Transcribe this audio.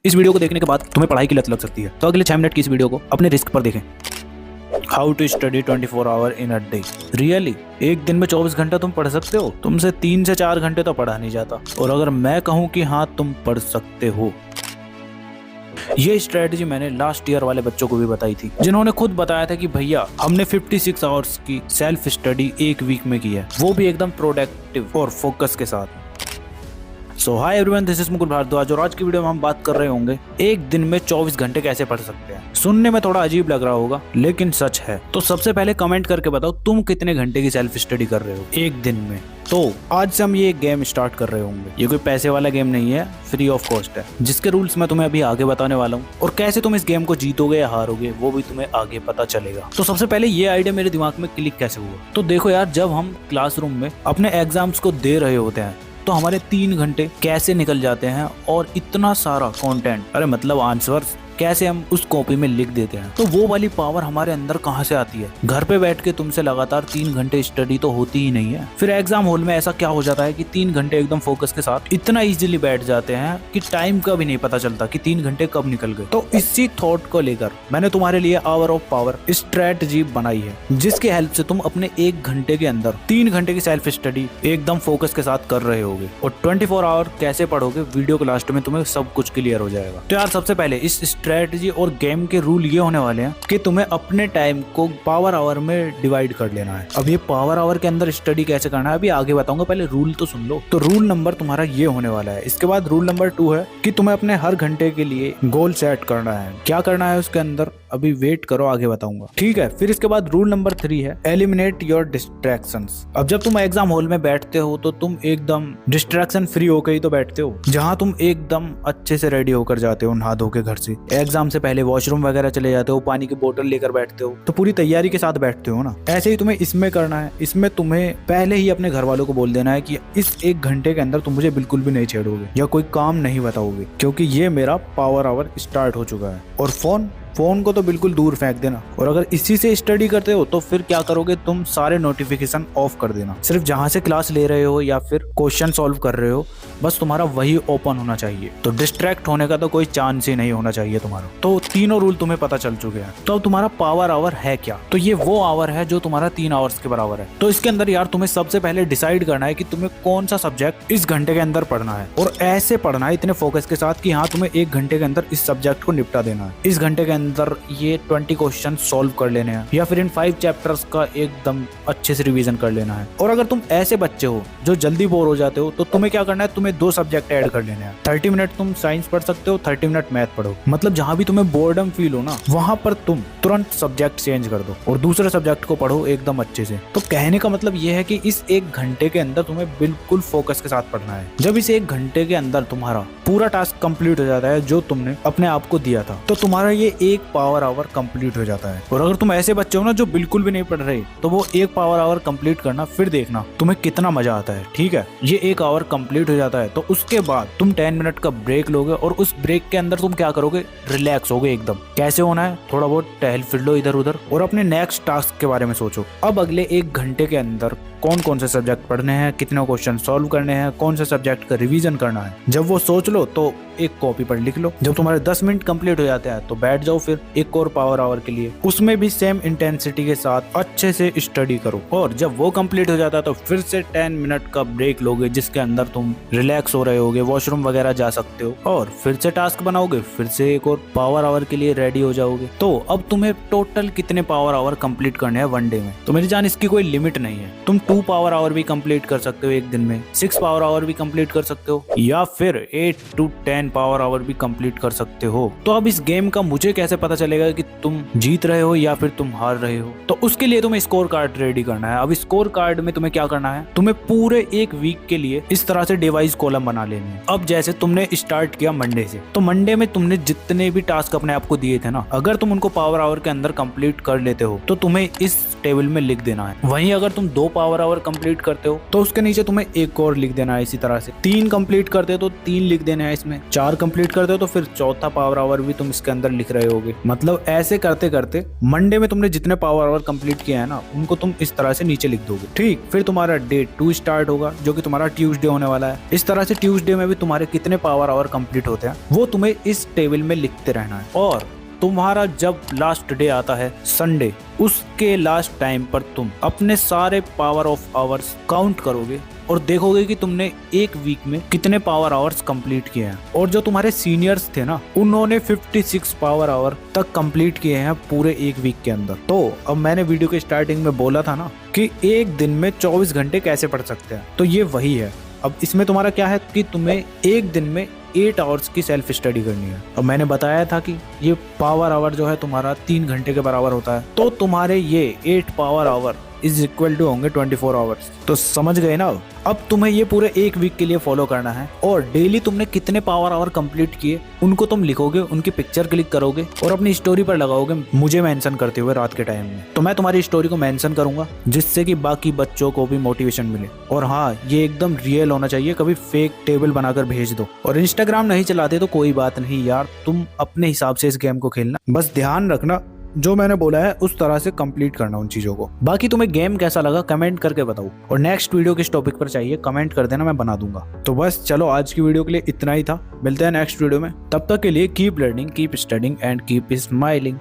इस वीडियो को देखने के बाद तुम्हें पढ़ाई की लत लग सकती है, तो अगले 6 मिनट की इस वीडियो को अपने रिस्क पर देखें। How to study 24 hour in a day. Really एक दिन में 24 घंटा तुम पढ़ सकते हो? तुमसे 3 से 4 घंटे तो पढ़ा नहीं जाता। और अगर मैं कहूँ कि हाँ तुम पढ़ सकते हो, ये स्ट्रेटजी मैंने लास्ट ईयर वाले बच्चों को भी बताई थी, जिन्होंने खुद बताया था कि भैया हमने 56 आवर्स की सेल्फ स्टडी एक वीक में की है, वो भी एकदम प्रोडक्टिव और फोकस के साथ। So hi everyone, this is Mukul Bhardwaj और आज की वीडियो में हम बात कर रहे होंगे एक दिन में 24 घंटे कैसे पढ़ सकते हैं। सुनने में थोड़ा अजीब लग रहा होगा लेकिन सच है। तो सबसे पहले कमेंट करके बताओ तुम कितने घंटे की सेल्फ स्टडी कर रहे हो एक दिन में। तो आज से हम ये गेम स्टार्ट कर रहे होंगे। ये कोई पैसे वाला गेम नहीं है, फ्री ऑफ कॉस्ट है, जिसके रूल्स मैं तुम्हें अभी आगे बताने वाला हूँ और कैसे तुम इस गेम को जीतोगे या हारोगे वो भी तुम्हें आगे पता चलेगा। तो सबसे पहले ये आइडिया मेरे दिमाग में क्लिक कैसे हुआ, तो देखो यार, जब हम क्लासरूम में अपने एग्जाम्स को दे रहे होते हैं तो हमारे 3 घंटे कैसे निकल जाते हैं और इतना सारा कंटेंट, अरे मतलब आंसर्स कैसे हम उस कॉपी में लिख देते हैं। तो वो वाली पावर हमारे अंदर कहाँ से आती है? घर पे बैठ के तुमसे लगातार 3 घंटे स्टडी तो होती ही नहीं है। फिर एग्जाम हॉल में ऐसा क्या हो जाता है कि 3 घंटे एकदम फोकस के साथ इतना इजीली बैठ जाते हैं कि टाइम का भी नहीं पता चलता कि 3 घंटे कब निकल गए। तो इसी थॉट को लेकर मैंने तुम्हारे लिए आवर ऑफ पावर स्ट्रेटजी बनाई है, जिसकी हेल्प से तुम अपने 1 घंटे के अंदर 3 घंटे की सेल्फ स्टडी एकदम फोकस के साथ कर रहे होगे। और 24 आवर कैसे पढ़ोगे, वीडियो के लास्ट में तुम्हें सब कुछ क्लियर हो जाएगा। तो यार सबसे पहले इस स्ट्रेटजी और गेम के रूल ये होने वाले हैं कि तुम्हें अपने टाइम को पावर आवर में डिवाइड कर लेना है। अब ये पावर आवर के अंदर स्टडी कैसे करना है अभी आगे बताऊंगा, पहले रूल तो सुन लो। तो रूल नंबर तुम्हारा ये होने वाला है। इसके बाद रूल नंबर 2 है कि तुम्हें अपने हर घंटे के लिए गोल सेट करना है। क्या करना है उसके अंदर अभी वेट करो, आगे बताऊंगा, ठीक है। फिर इसके बाद रूल नंबर 3 है एलिमिनेट योर डिस्ट्रैक्शंस। अब जब तुम एग्जाम हॉल में बैठते हो तो तुम एकदम डिस्ट्रैक्शन फ्री होकर ही तो बैठते हो, जहां तुम एकदम अच्छे से रेडी होकर जाते हो, नहा धो के घर से। एग्जाम से पहले वॉशरूम वगैरह चले जाते हो, पानी की बोतल लेकर बैठते हो, तो पूरी तैयारी के साथ बैठते हो ना। ऐसे ही तुम्हें इसमें करना है। इसमें तुम्हें पहले ही अपने घर वालों को बोल देना है कि इस 1 घंटे के अंदर तुम मुझे बिल्कुल भी नहीं छेड़ोगे या कोई काम नहीं बताओगे, क्योंकि ये मेरा पावर आवर स्टार्ट हो चुका है। और फोन को तो बिल्कुल दूर फेंक देना। और अगर इसी से स्टडी करते हो तो फिर क्या करोगे, तुम सारे नोटिफिकेशन ऑफ कर देना। सिर्फ जहां से क्लास ले रहे हो या फिर क्वेश्चन सॉल्व कर रहे हो, बस तुम्हारा वही ओपन होना चाहिए। तो डिस्ट्रैक्ट होने का तो कोई चांस ही नहीं होना चाहिए तुम्हारा। तो तीनों रूल तुम्हें पता चल चुके हैं। तो अब तुम्हारा पावर आवर है क्या? तो ये वो आवर है जो तुम्हारा 3 आवर्स के बराबर है। तो इसके अंदर यार तुम्हें सबसे पहले डिसाइड करना है कि तुम्हें कौन सा सब्जेक्ट इस घंटे के अंदर पढ़ना है, और ऐसे पढ़ना है इतने फोकस के साथ कि हाँ तुम्हें 1 घंटे के अंदर इस सब्जेक्ट को निपटा देना है। इस घंटे के अंदर ये 20 क्वेश्चन सॉल्व कर लेने हैं या फिर इन 5 चैप्टर्स का एकदम अच्छे से रिवीजन कर लेना है। और अगर तुम ऐसे बच्चे हो जो जल्दी बोर हो जाते हो तो तुम्हें क्या करना है, तुम्हें 2 सब्जेक्ट ऐड कर लेने हैं। 30 मिनट तुम साइंस पढ़ सकते हो, 30 मिनट मैथ पढ़ो। मतलब जहां भी तुम्हें बोर्डम फील हो ना, वहां पर तुम तुरंत सब्जेक्ट चेंज कर दो और दूसरे सब्जेक्ट को पढ़ो एकदम अच्छे से। तो कहने का मतलब ये है कि इस 1 घंटे के अंदर तुम्हें बिल्कुल फोकस के साथ पढ़ना है। जब इस 1 घंटे के अंदर तुम्हारा पूरा टास्क कंप्लीट हो जाता है जो तुमने अपने आप को दिया था, तो तुम्हारा ये 1 पावर आवर कंप्लीट हो जाता है। और अगर तुम ऐसे बच्चे हो ना जो बिल्कुल भी नहीं पढ़ रहे, तो वो 1 पावर आवर कंप्लीट करना, फिर देखना तुम्हें कितना मजा आता है, ठीक है। ये 1 आवर कंप्लीट हो जाता है तो उसके बाद तुम 10 मिनट का ब्रेक लोगे और उस ब्रेक के अंदर तुम क्या करोगे, रिलैक्स होगे एकदम। कैसे होना है, थोड़ा बहुत टहल फिर लो इधर उधर और अपने नेक्स्ट टास्क के बारे में सोचो। अब अगले 1 घंटे के अंदर कौन कौन से सब्जेक्ट पढ़ने हैं, कितने क्वेश्चन सॉल्व करने हैं, कौन से सब्जेक्ट का रिवीजन करना है। जब वो सोच लो तो एक कॉपी पर लिख लो। जब तुम्हारे 10 मिनट कंप्लीट हो जाते हैं तो बैठ जाओ फिर एक और पावर आवर के लिए। उसमें भी सेम इंटेंसिटी के साथ अच्छे से स्टडी करो। और जब वो कंप्लीट हो जाता है तो फिर से 10 मिनट का ब्रेक लोगे, जिसके अंदर तुम रिलैक्स हो रहे होगे, वॉशरूम वगैरह जा सकते हो, और फिर से टास्क बनाओगे, फिर से एक और पावर आवर के लिए रेडी हो जाओगे। तो अब तुम्हें टोटल कितने पावर आवर कंप्लीट करने हैं 1 डे में? तो मेरी जान इसकी कोई लिमिट नहीं है। तुम 2 पावर आवर भी कंप्लीट कर सकते हो एक दिन में, 6 पावर आवर भी कंप्लीट कर सकते हो, या फिर 8 to 10 पावर आवर भी कंप्लीट कर सकते हो। तो अब इस गेम का मुझे कैसे पता चलेगा कि तुम जीत रहे हो या फिर तुम हार रहे हो? तो उसके लिए तुम्हें स्कोर कार्ड रेडी करना है। अब स्कोर कार्ड में तुम्हें क्या करना है, तुम्हें पूरे 1 वीक के लिए इस तरह से डिवाइस कॉलम बना लेने हैं। अब जैसे तुमने स्टार्ट किया मंडे से, तो मंडे में तुमने जितने भी टास्क अपने आप को दिए थे ना, अगर तुम उनको पावर आवर के अंदर कंप्लीट कर लेते हो तो तुम्हें इस टेबल में लिख देना है। वहीं अगर तुम 2 पावर आवर कंप्लीट करते हो तो उसके नीचे तुम्हें एक और लिख देना है। इसी तरह से 3 कंप्लीट करते हो तो 3 लिख देना है इसमें, 4 कंप्लीट करते हो तो फिर चौथा पावर आवर भी तुम इसके अंदर लिख रहे दोगे। मतलब ऐसे करते करते मंडे में तुमने जितने पावर आवर कंप्लीट किए हैं ना, उनको तुम इस तरह से नीचे लिख दोगे। ठीक, फिर तुम्हारा डे 2 स्टार्ट होगा, जो कि तुम्हारा ट्यूसडे होने वाला है। इस तरह से ट्यूसडे में भी तुम्हारे कितने पावर आवर कंप्लीट होते हैं वो तुम्हें इस टेबल में लिखते रहना है। और तुम्हारा जब लास्ट डे आता है संडे, उसके लास्ट टाइम पर तुम अपने सारे पावर ऑफ आवर्स काउंट करोगे और देखोगे कि तुमने एक वीक में कितने पावर आवर्स कंप्लीट किए हैं। और जो तुम्हारे सीनियर्स थे ना, उन्होंने 56 पावर आवर तक कंप्लीट किए हैं पूरे एक वीक के अंदर। तो अब मैंने वीडियो के स्टार्टिंग में बोला था ना कि एक दिन में 24 घंटे कैसे पढ़ सकते हैं, तो ये वही है। अब इसमें तुम्हारा क्या है कि तुम्हें एक दिन में 8 आवर्स की सेल्फ स्टडी करनी है। और मैंने बताया था कि ये पावर आवर जो है तुम्हारा 3 घंटे के बराबर होता है, तो तुम्हारे ये 8 power hour is equal to होंगे 24 आवर्स। तो समझ गए ना। अब तुम्हें ये पूरे एक वीक के लिए फॉलो करना है और डेली तुमने कितने पावर आवर कंप्लीट किए उनको तुम लिखोगे, उनकी पिक्चर क्लिक करोगे और अपनी स्टोरी पर लगाओगे, मुझे मेंशन करते हुए रात के टाइम में। तो मैं तुम्हारी स्टोरी को मेंशन करूंगा, जिससे कि बाकी बच्चों को भी मोटिवेशन मिले। और हाँ, ये एकदम रियल होना चाहिए, कभी फेक टेबल बनाकर भेज दो। और इंस्टाग्राम नहीं चलाते तो कोई बात नहीं यार, तुम अपने हिसाब से इस गेम को खेलना, बस ध्यान रखना जो मैंने बोला है उस तरह से कंप्लीट करना उन चीजों को। बाकी तुम्हें गेम कैसा लगा कमेंट करके बताओ, और नेक्स्ट वीडियो किस टॉपिक पर चाहिए कमेंट कर देना, मैं बना दूंगा। तो बस चलो, आज की वीडियो के लिए इतना ही था। मिलते हैं नेक्स्ट वीडियो में, तब तक के लिए keep learning, keep studying and keep smiling.